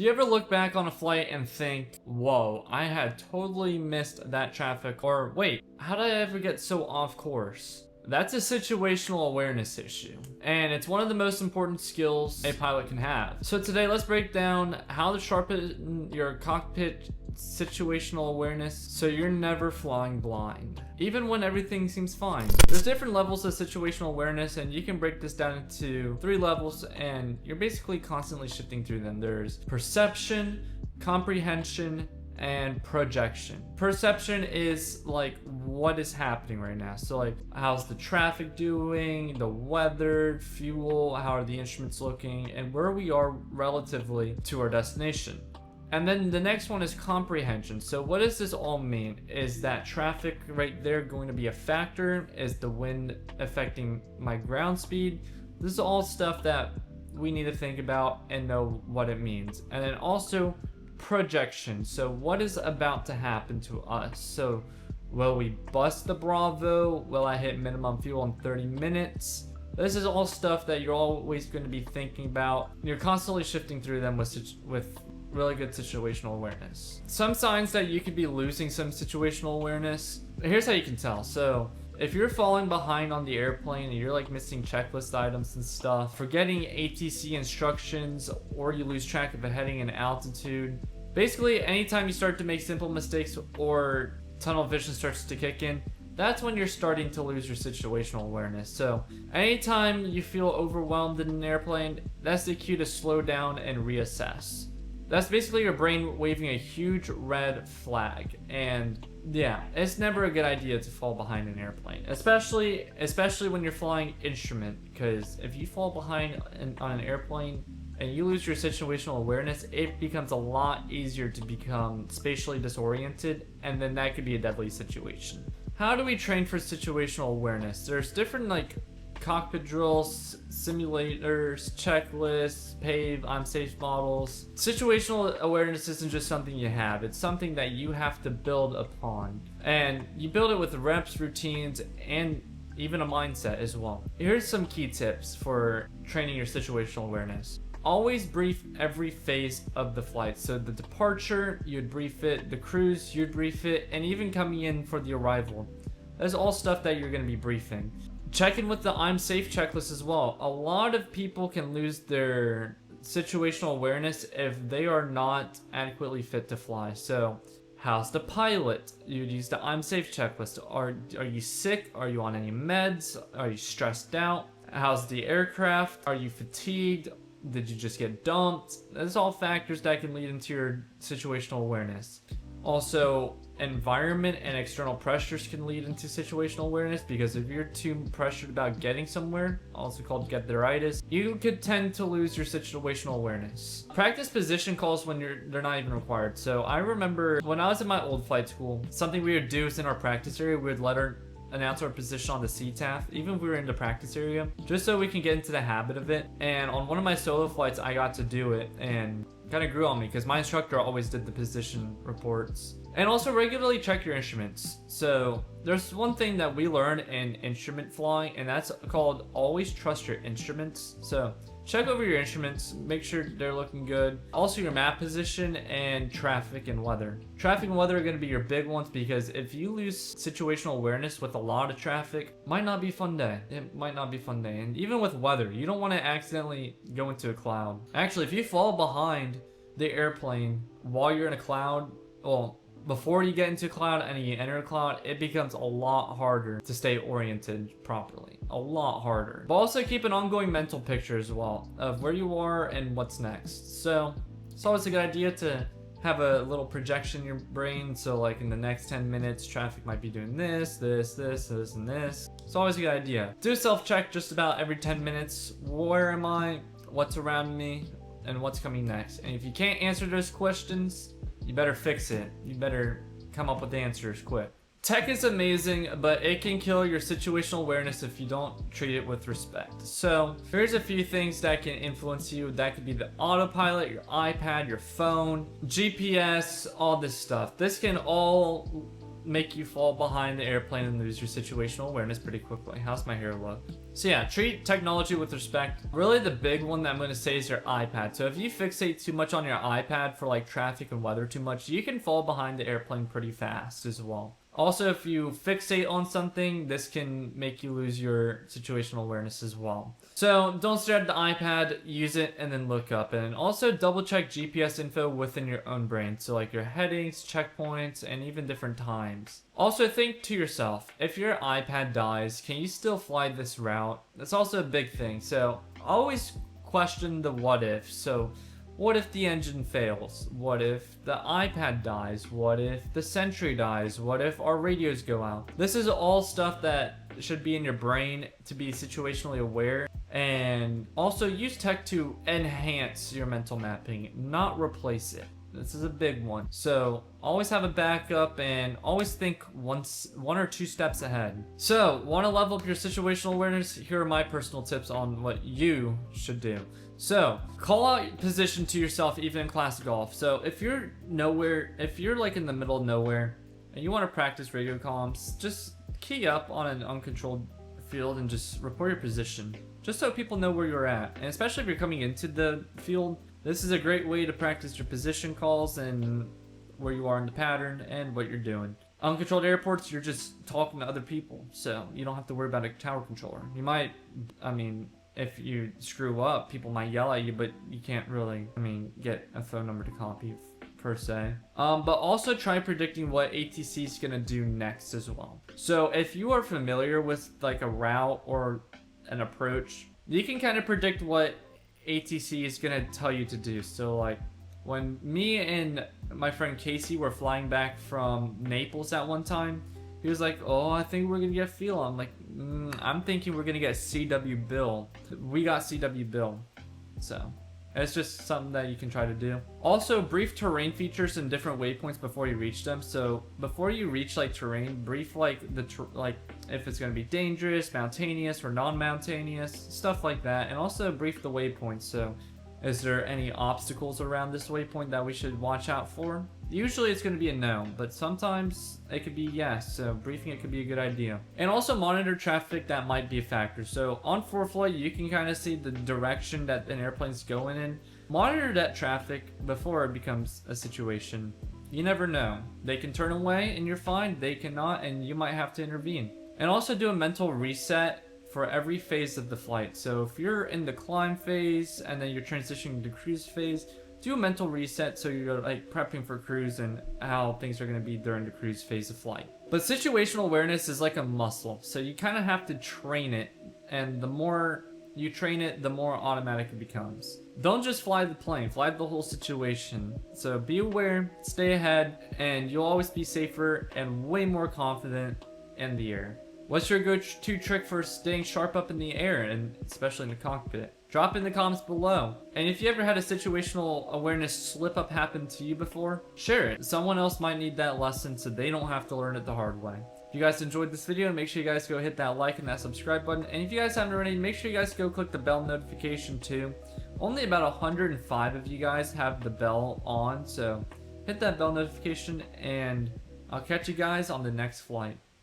Do you ever look back on a flight and think, whoa, I had totally missed that traffic, or wait, how did I ever get so off course? That's a situational awareness issue, and it's one of the most important skills a pilot can have. So today, let's break down how to sharpen your cockpit situational awareness so you're never flying blind, even when everything seems fine. There's different levels of situational awareness, and you can break this down into 3 levels, and you're basically constantly shifting through them. There's perception, comprehension, and projection. Perception is like what is happening right now. So like, how's the traffic doing, the weather, fuel, how are the instruments looking, and where we are relatively to our destination. And then the next one is comprehension. So what does this all mean? Is that traffic right there going to be a factor? Is the wind affecting my ground speed? This is all stuff that we need to think about and know what it means. And then also projection. So what is about to happen to us? So will we bust the Bravo? Will I hit minimum fuel in 30 minutes? This is all stuff that you're always going to be thinking about. You're constantly shifting through them with really good situational awareness. Some signs that you could be losing some situational awareness. Here's how you can tell. So if you're falling behind on the airplane and you're like missing checklist items and stuff, forgetting ATC instructions, or you lose track of a heading and altitude, basically anytime you start to make simple mistakes or tunnel vision starts to kick in, that's when you're starting to lose your situational awareness. So anytime you feel overwhelmed in an airplane, that's the cue to slow down and reassess. That's basically your brain waving a huge red flag. And yeah, it's never a good idea to fall behind an airplane, especially when you're flying instrument, because if you fall behind on an airplane and you lose your situational awareness, it becomes a lot easier to become spatially disoriented, and then that could be a deadly situation. How do we train for situational awareness? There's different like cockpit drills, simulators, checklists, PAVE, I'm safe models. Situational awareness isn't just something you have, it's something that you have to build upon. And you build it with reps, routines, and even a mindset as well. Here's some key tips for training your situational awareness. Always brief every phase of the flight. So the departure, you'd brief it, the cruise, you'd brief it, and even coming in for the arrival. That's all stuff that you're going to be briefing. Check in with the I'm safe checklist as well. A lot of people can lose their situational awareness if they are not adequately fit to fly. So how's the pilot? You'd use the I'm safe checklist. Are you sick? Are you on any meds? Are you stressed out? How's the aircraft? Are you fatigued? Did you just get dumped? That's all factors that can lead into your situational awareness. Also, environment and external pressures can lead into situational awareness, because if you're too pressured about getting somewhere, also called get-theritis, you could tend to lose your situational awareness. Practice position calls when they're not even required. So I remember when I was in my old flight school, something we would do is in our practice area, we would let our announce our position on the CTAF, even if we were in the practice area, just so we can get into the habit of it. And on one of my solo flights, I got to do it, and kind of grew on me because my instructor always did the position reports. And also regularly check your instruments. So there's one thing that we learn in instrument flying, and that's called always trust your instruments. So check over your instruments, make sure they're looking good. Also your map position and traffic and weather. Traffic and weather are going to be your big ones, because if you lose situational awareness with a lot of traffic, might not be a fun day. It might not be a fun day. And even with weather, you don't want to accidentally go into a cloud. Actually, if you fall behind the airplane while you're in a cloud, well, before you get into a cloud and you enter a cloud, it becomes a lot harder to stay oriented properly. A lot harder. But also keep an ongoing mental picture as well of where you are and what's next. So it's always a good idea to have a little projection in your brain. So like in the next 10 minutes, traffic might be doing this, this, and this. It's always a good idea. Do a self-check just about every 10 minutes. Where am I? What's around me? And what's coming next? And if you can't answer those questions, you better fix it. You better come up with answers quick. Tech is amazing, but it can kill your situational awareness if you don't treat it with respect. So here's a few things that can influence you. That could be the autopilot, your iPad, your phone, GPS, all this stuff. This can all make you fall behind the airplane and lose your situational awareness pretty quickly. How's my hair look? So yeah, treat technology with respect. Really the big one that I'm going to say is your iPad. So if you fixate too much on your iPad for like traffic and weather too much, you can fall behind the airplane pretty fast as well. Also, if you fixate on something, this can make you lose your situational awareness as well. So don't stare at the iPad, use it, and then look up. And also double check GPS info within your own brain. So like your headings, checkpoints, and even different times. Also think to yourself, if your iPad dies, can you still fly this route? That's also a big thing. So always question the what if. So what if the engine fails? What if the iPad dies? What if the Sentry dies? What if our radios go out? This is all stuff that should be in your brain to be situationally aware. And also use tech to enhance your mental mapping, not replace it. This is a big one. So always have a backup and always think one or two steps ahead. So want to level up your situational awareness? Here are my personal tips on what you should do. So call out position to yourself even in classic golf. So if you're nowhere, if you're like in the middle of nowhere and you want to practice radio comms, just key up on an uncontrolled field and just report your position. Just so people know where you're at. And especially if you're coming into the field, this is a great way to practice your position calls and where you are in the pattern and what you're doing. Uncontrolled airports, you're just talking to other people, so you don't have to worry about a tower controller. You might, if you screw up, people might yell at you, but you can't really, get a phone number to copy per se. But also try predicting what ATC is gonna do next as well. So if you are familiar with like a route or an approach, you can kind of predict what ATC is gonna tell you to do. So like when me and my friend Casey were flying back from Naples at one time, he was like, oh, I think we're gonna get feel. I'm like, I'm thinking we're gonna get CW Bill. We got CW Bill. So it's just something that you can try to do. Also, brief terrain features and different waypoints before you reach them. So before you reach like terrain, brief like if it's going to be dangerous, mountainous, or non-mountainous, stuff like that. And also brief the waypoints. So is there any obstacles around this waypoint that we should watch out for? Usually it's going to be a no, but sometimes it could be yes, so briefing it could be a good idea. And also monitor traffic that might be a factor. So on ForeFlight, you can kind of see the direction that an airplane's going in. Monitor that traffic before it becomes a situation. You never know. They can turn away and you're fine, they cannot, and you might have to intervene. And also do a mental reset for every phase of the flight. So if you're in the climb phase and then you're transitioning to cruise phase, do a mental reset so you're like prepping for cruise and how things are going to be during the cruise phase of flight. But situational awareness is like a muscle, so you kind of have to train it, and the more you train it, the more automatic it becomes. Don't just fly the plane, fly the whole situation. So be aware, stay ahead, and you'll always be safer and way more confident in the air. What's your go-to trick for staying sharp up in the air, and especially in the cockpit? Drop in the comments below. And if you ever had a situational awareness slip up happen to you before, share it. Someone else might need that lesson so they don't have to learn it the hard way. If you guys enjoyed this video, make sure you guys go hit that like and that subscribe button. And if you guys haven't already, make sure you guys go click the bell notification too. Only about 105 of you guys have the bell on, so hit that bell notification and I'll catch you guys on the next flight.